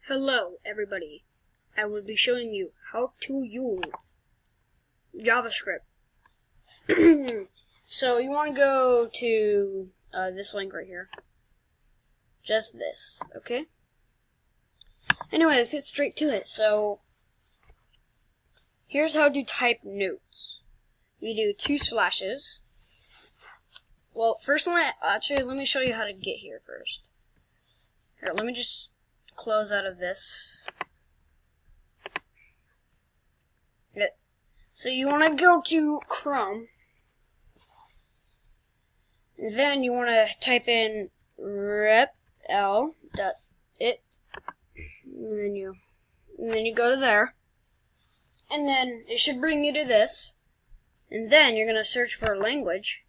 Hello everybody, I will be showing you how to use JavaScript. So you want to go to this link right here. Just this, okay? Anyway, let's get straight to it. So here's how to type notes. You do 2 slashes. Well, first let me show you how to get here first. Here, let me just close out of this. So you want to go to Chrome. Then you want to type in repl.it. And then you go to there. And then it should bring you to this. And then you're going to search for a language.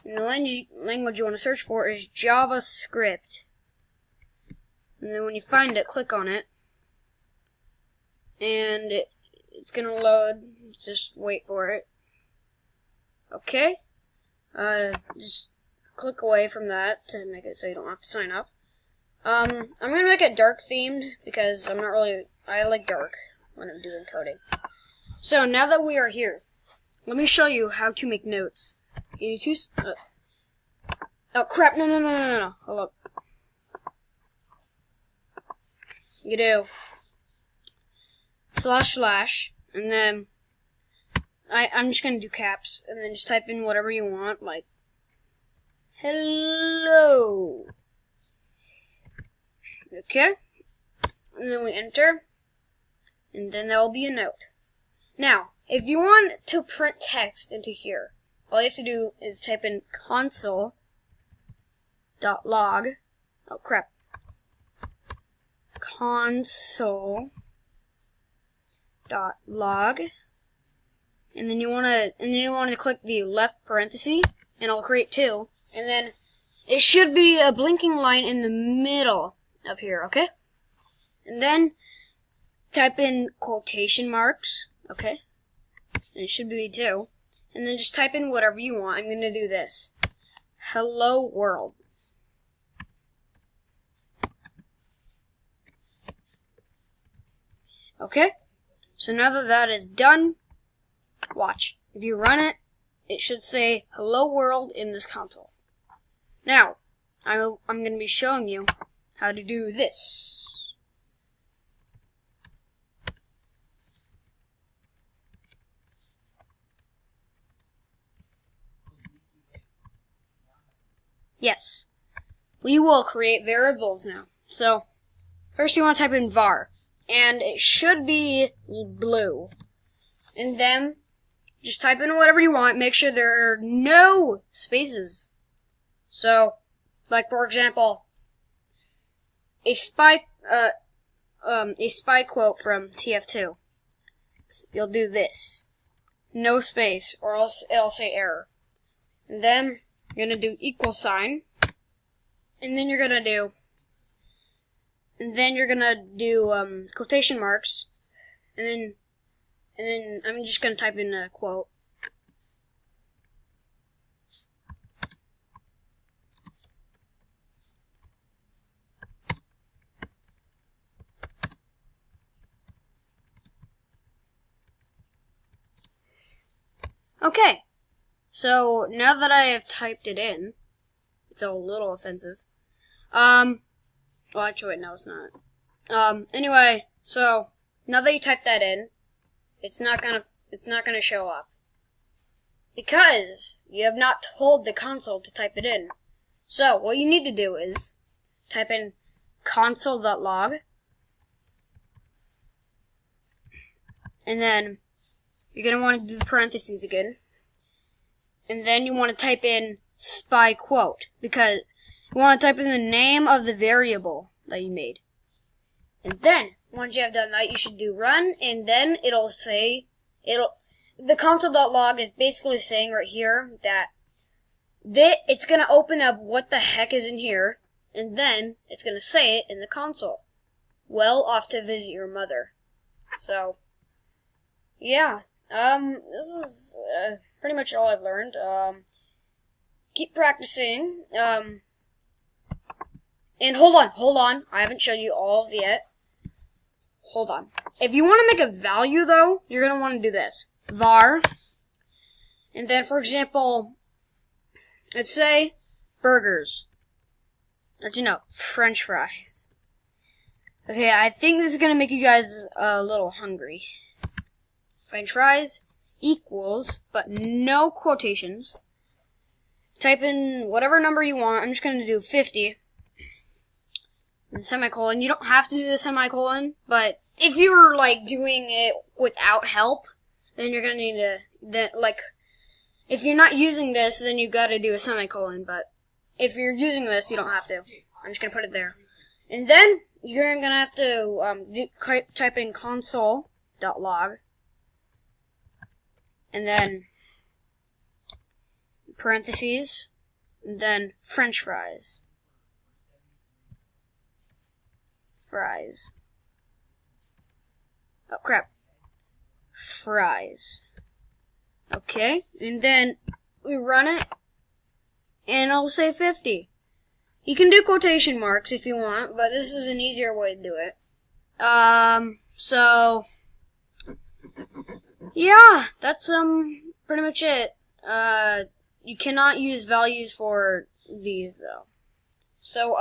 And the language you want to search for is JavaScript. And then when you find it, click on it. And it's going to load. Just wait for it. Okay? Just click away from that to make it so you don't have to sign up. I'm going to make it dark themed because I like dark when I'm doing coding. So now that we are here, let me show you how to make notes. You do oh crap, no. Hold up. You do // and then I'm just gonna do caps and then just type in whatever you want, like hello. Okay? And then we enter, and then there will be a note. Now, if you want to print text into here, all you have to do is type in console.log. Oh crap. Console.log, and then you want to click the left parenthesis, and it'll create 2, and then it should be a blinking line in the middle of here, okay? And then type in quotation marks, okay? And it should be 2, and then just type in whatever you want. I'm gonna do this. Hello world. Okay, so now that that is done, watch. If you run it, it should say hello world in this console. Now, I'm going to be showing you how to do this. Yes, we will create variables now. So, first you want to type in var. And it should be blue. And then just type in whatever you want. Make sure there are no spaces. So, like for example, a spy quote from TF2. You'll do this, no space, or else it'll say error. And then you're gonna do equal sign, and then you're gonna do. And then you're gonna do quotation marks, and then I'm just gonna type in a quote. Okay, so now that I have typed it in, it's a little offensive. Well, actually, no, it's not. Anyway, so now that you type that in, it's not gonna show up because you have not told the console to type it in. So what you need to do is type in console.log, and then you're gonna want to do the parentheses again, and then you want to type in spy quote because you want to type in the name of the variable that you made. And then, once you have done that, you should do run, and then it'll say, the console.log is basically saying right here that it's going to open up what the heck is in here, and then it's going to say it in the console. Well, off to visit your mother. So, yeah, this is pretty much all I've learned. Keep practicing, And hold on, I haven't showed you all of it yet. hold on. If you want to make a value, though, you're going to want to do this. var, and then, for example, let's say burgers. French fries. Okay, I think this is going to make you guys a little hungry. French fries equals, but no quotations. Type in whatever number you want. I'm just going to do 50. And semicolon. You don't have to do the semicolon, but if you're like doing it without help, then you're going to need to, if you're not using this, then you got to do a semicolon, but if you're using this, you don't have to. I'm just going to put it there. And then you're going to have to type in console.log. And then parentheses. And then French fries. Fries. Oh, crap. Fries. Okay. And then we run it. And it'll say 50. You can do quotation marks if you want, but this is an easier way to do it. So yeah, that's pretty much it. You cannot use values for these though. So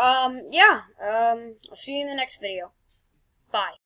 yeah, I'll see you in the next video. Bye.